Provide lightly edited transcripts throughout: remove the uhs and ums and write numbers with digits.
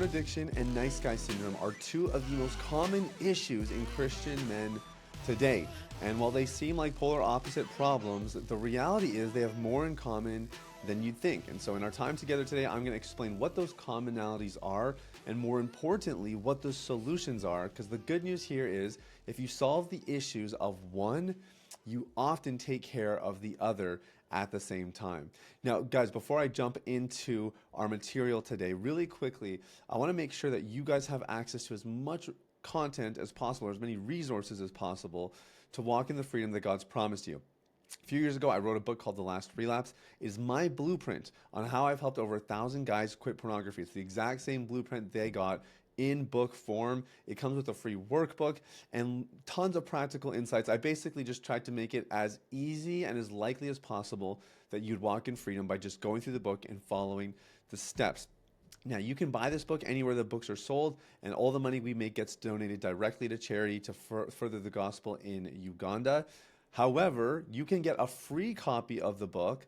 addiction and nice guy syndrome are two of the most common issues in Christian men today. And while they seem like polar opposite problems, the reality is they have more in common than you'd think. And so in our time together today, I'm going to explain what those commonalities are, and more importantly, what the solutions are. Because the good news here is if you solve the issues of one, you often take care of the other at the same time. Now, guys, before I jump into our material today, really quickly, I want to make sure that you guys have access to as much content as possible, or as many resources as possible, to walk in the freedom that God's promised you. A few years ago, I wrote a book called The Last Relapse. It is my blueprint on how I've helped over 1,000 guys quit pornography. It's the exact same blueprint they got in book form. It comes with a free workbook and tons of practical insights. I basically just tried to make it as easy and as likely as possible that you'd walk in freedom by just going through the book and following the steps. Now, you can buy this book anywhere the books are sold, and all the money we make gets donated directly to charity to further the gospel in Uganda. However, you can get a free copy of the book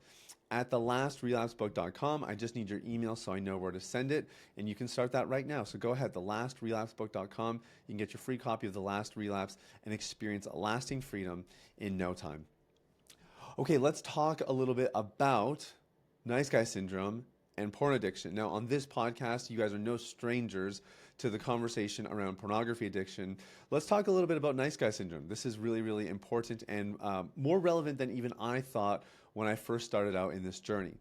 at thelast.relapsebook.com. I just need your email so I know where to send it, and you can start that right now. So go ahead, thelast.relapsebook.com. You can get your free copy of The Last Relapse and experience lasting freedom in no time. Okay, let's talk a little bit about nice guy syndrome and porn addiction. Now, on this podcast, you guys are no strangers to the conversation around pornography addiction. Let's talk a little bit about nice guy syndrome. This is really, really important and more relevant than even I thought when I first started out in this journey.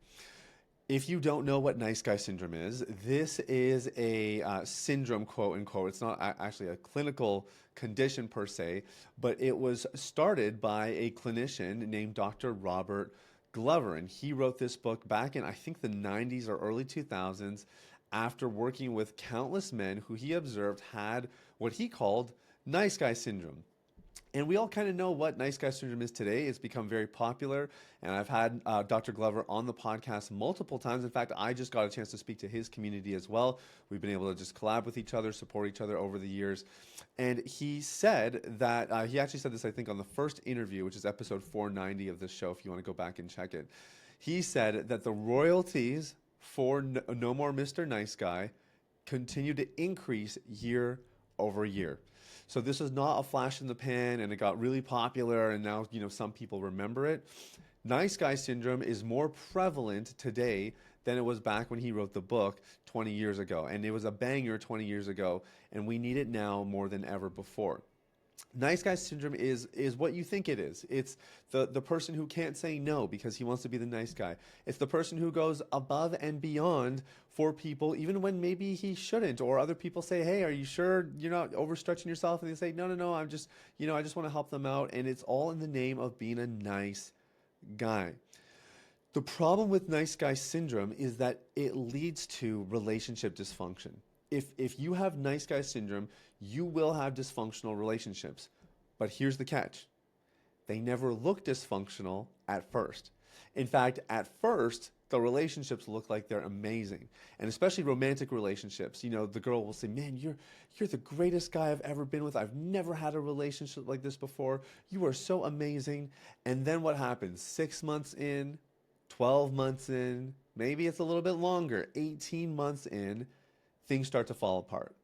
If you don't know what nice guy syndrome is, this is a syndrome, quote unquote. It's not actually a clinical condition per se, but it was started by a clinician named Dr. Robert Glover, and he wrote this book back in, I think, the 90s or early 2000s after working with countless men who he observed had what he called nice guy syndrome. And we all kind of know what nice guy syndrome is today. It's become very popular, and I've had Dr. Glover on the podcast multiple times. In fact, I just got a chance to speak to his community as well. We've been able to just collab with each other, support each other over the years. And he said that, he actually said this, I think, on the first interview, which is episode 490 of this show, if you want to go back and check it. He said that the royalties for No More Mr. Nice Guy continue to increase year over year. So this is not a flash in the pan and it got really popular and now, some people remember it. Nice guy syndrome is more prevalent today than it was back when he wrote the book 20 years ago. And it was a banger 20 years ago, and we need it now more than ever before. Nice guy syndrome is what you think it is. It's the person who can't say no because he wants to be the nice guy. It's the person who goes above and beyond for people even when maybe he shouldn't, or other people say, hey, are you sure you're not overstretching yourself? And they say, no, I'm just, I just want to help them out. And it's all in the name of being a nice guy. The problem with nice guy syndrome is that it leads to relationship dysfunction. If you have nice guy syndrome, you will have dysfunctional relationships. But here's the catch. They never look dysfunctional at first. In fact, at first, the relationships look like they're amazing. And especially romantic relationships. The girl will say, man, you're the greatest guy I've ever been with. I've never had a relationship like this before. You are so amazing. And then what happens? 6 months in, 12 months in, maybe it's a little bit longer, 18 months in, things start to fall apart.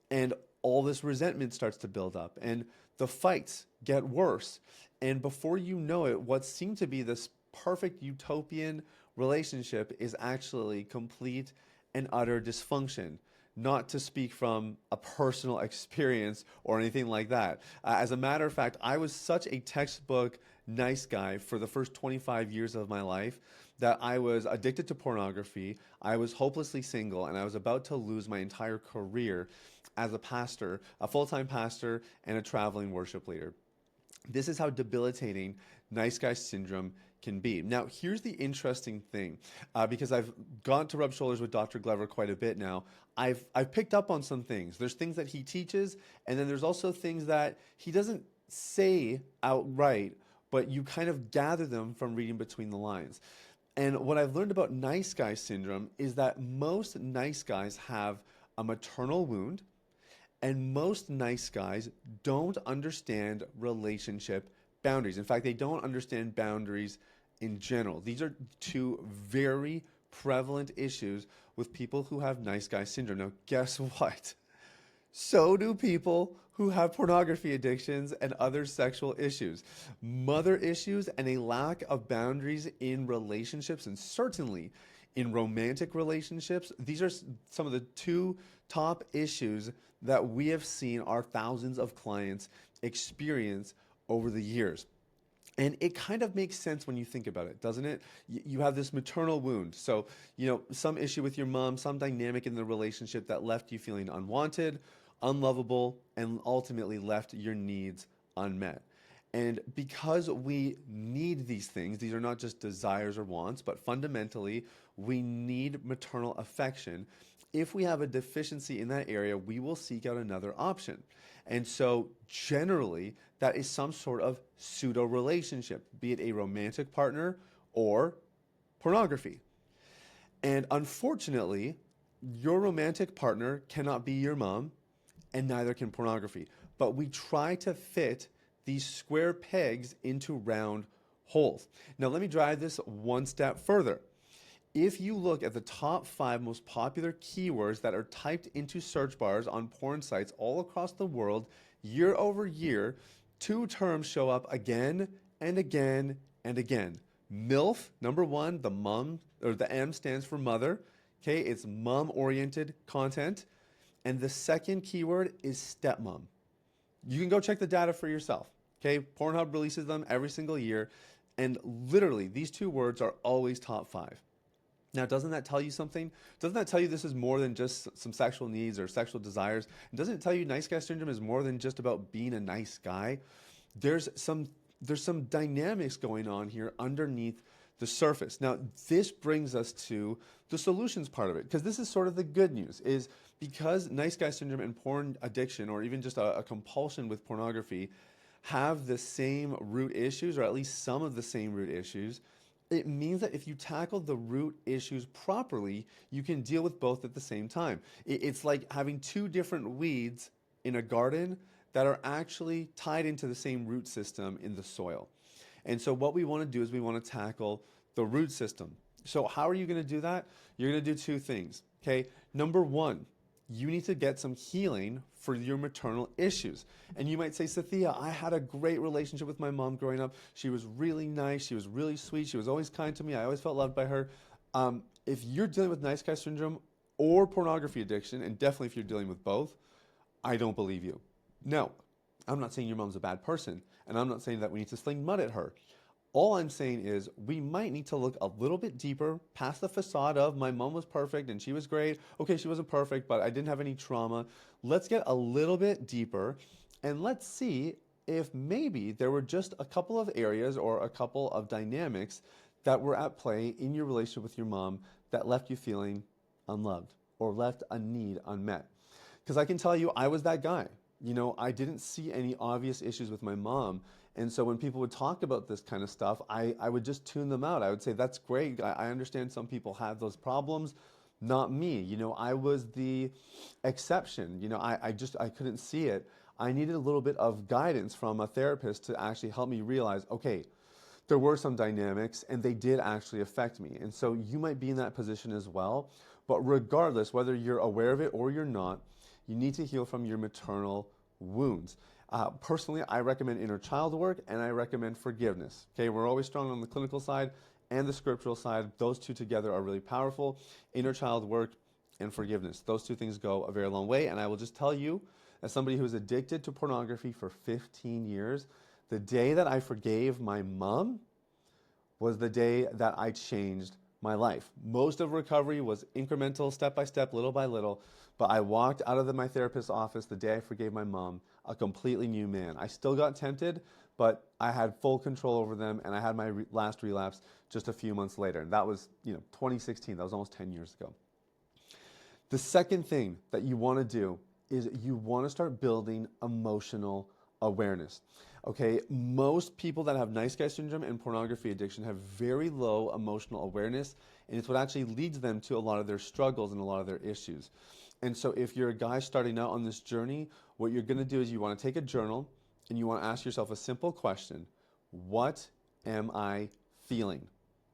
And all this resentment starts to build up. And the fights get worse. And before you know it, what seemed to be this perfect utopian relationship is actually complete and utter dysfunction. Not to speak from a personal experience or anything like that. As a matter of fact, I was such a textbook nice guy for the first 25 years of my life that I was addicted to pornography, I was hopelessly single, and I was about to lose my entire career as a pastor, a full-time pastor, and a traveling worship leader. This is how debilitating nice guy syndrome can be. Now, here's the interesting thing, because I've gone to rub shoulders with Dr. Glover quite a bit now. I've picked up on some things. There's things that he teaches, and then there's also things that he doesn't say outright, but you kind of gather them from reading between the lines. And what I've learned about nice guy syndrome is that most nice guys have a maternal wound, and most nice guys don't understand relationship boundaries. In fact, they don't understand boundaries in general. These are two very prevalent issues with people who have nice guy syndrome. Now, guess what? So do people who have pornography addictions and other sexual issues, mother issues, and a lack of boundaries in relationships, and certainly in romantic relationships. These are some of the two top issues that we have seen our thousands of clients experience over the years. And it kind of makes sense when you think about it, doesn't it? You have this maternal wound. So, some issue with your mom, some dynamic in the relationship that left you feeling unwanted, unlovable, and ultimately left your needs unmet. And because we need these things, these are not just desires or wants, but fundamentally, we need maternal affection. If we have a deficiency in that area, we will seek out another option. And so generally, that is some sort of pseudo relationship, be it a romantic partner or pornography. And unfortunately, your romantic partner cannot be your mom, and neither can pornography. But we try to fit these square pegs into round holes. Now, let me drive this one step further. If you look at the top 5 most popular keywords that are typed into search bars on porn sites all across the world, year over year, 2 terms show up again and again and again. MILF, number 1, the mom, or the M stands for mother. Okay, it's mom-oriented content. And the second keyword is stepmom. You can go check the data for yourself. Okay, Pornhub releases them every single year, and literally these 2 words are always top 5. Now, doesn't that tell you something? Doesn't that tell you this is more than just some sexual needs or sexual desires? And doesn't it tell you nice guy syndrome is more than just about being a nice guy? There's some dynamics going on here underneath the surface. Now, this brings us to the solutions part of it, because this is sort of the good news, is because nice guy syndrome and porn addiction, or even just a compulsion with pornography, have the same root issues, or at least some of the same root issues. It means that if you tackle the root issues properly, you can deal with both at the same time. It's like having 2 different weeds in a garden that are actually tied into the same root system in the soil. And so what we want to do is we want to tackle the root system. So how are you going to do that? You're going to do 2 things. Okay. Number 1, you need to get some healing for your maternal issues. And you might say, Sathiya, I had a great relationship with my mom growing up. She was really nice. She was really sweet. She was always kind to me. I always felt loved by her. If you're dealing with nice guy syndrome or pornography addiction, and definitely if you're dealing with both, I don't believe you. No, I'm not saying your mom's a bad person, and I'm not saying that we need to sling mud at her. All I'm saying is we might need to look a little bit deeper past the facade of my mom was perfect and she was great. Okay, she wasn't perfect, but I didn't have any trauma. Let's get a little bit deeper and let's see if maybe there were just a couple of areas or a couple of dynamics that were at play in your relationship with your mom that left you feeling unloved or left a need unmet. Because I can tell you, I was that guy. I didn't see any obvious issues with my mom. And so when people would talk about this kind of stuff, I would just tune them out. I would say, that's great. I understand some people have those problems. Not me. I was the exception. I couldn't see it. I needed a little bit of guidance from a therapist to actually help me realize, okay, there were some dynamics and they did actually affect me. And so you might be in that position as well. But regardless, whether you're aware of it or you're not, you need to heal from your maternal wounds. Personally, I recommend inner child work and I recommend forgiveness. Okay, we're always strong on the clinical side and the scriptural side. Those 2 together are really powerful. Inner child work and forgiveness. Those 2 things go a very long way. And I will just tell you, as somebody who's addicted to pornography for 15 years, the day that I forgave my mom was the day that I changed my life. Most of recovery was incremental, step by step, little by little. But I walked out of my therapist's office the day I forgave my mom, a completely new man. I still got tempted, but I had full control over them, and I had my last relapse just a few months later. And that was, 2016. That was almost 10 years ago. The second thing that you want to do is you want to start building emotional awareness. Okay, most people that have nice guy syndrome and pornography addiction have very low emotional awareness, and it's what actually leads them to a lot of their struggles and a lot of their issues. And so if you're a guy starting out on this journey, what you're going to do is you want to take a journal and you want to ask yourself a simple question. What am I feeling?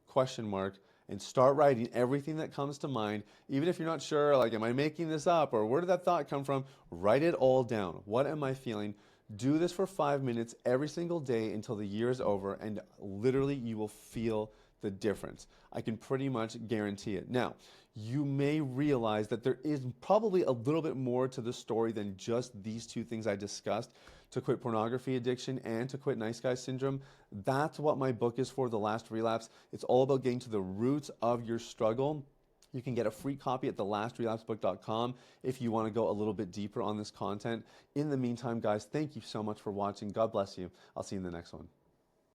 Question mark. and start writing everything that comes to mind. Even if you're not sure, like, am I making this up or where did that thought come from? Write it all down. What am I feeling? Do this for 5 minutes every single day until the year is over, and literally you will feel the difference. I can pretty much guarantee it. Now, you may realize that there is probably a little bit more to the story than just these two things I discussed to quit pornography addiction and to quit nice guy syndrome. That's what my book is for, The Last Relapse. It's all about getting to the roots of your struggle. You can get a free copy at thelastrelapsebook.com if you want to go a little bit deeper on this content. In the meantime, guys, thank you so much for watching. God bless you. I'll see you in the next one.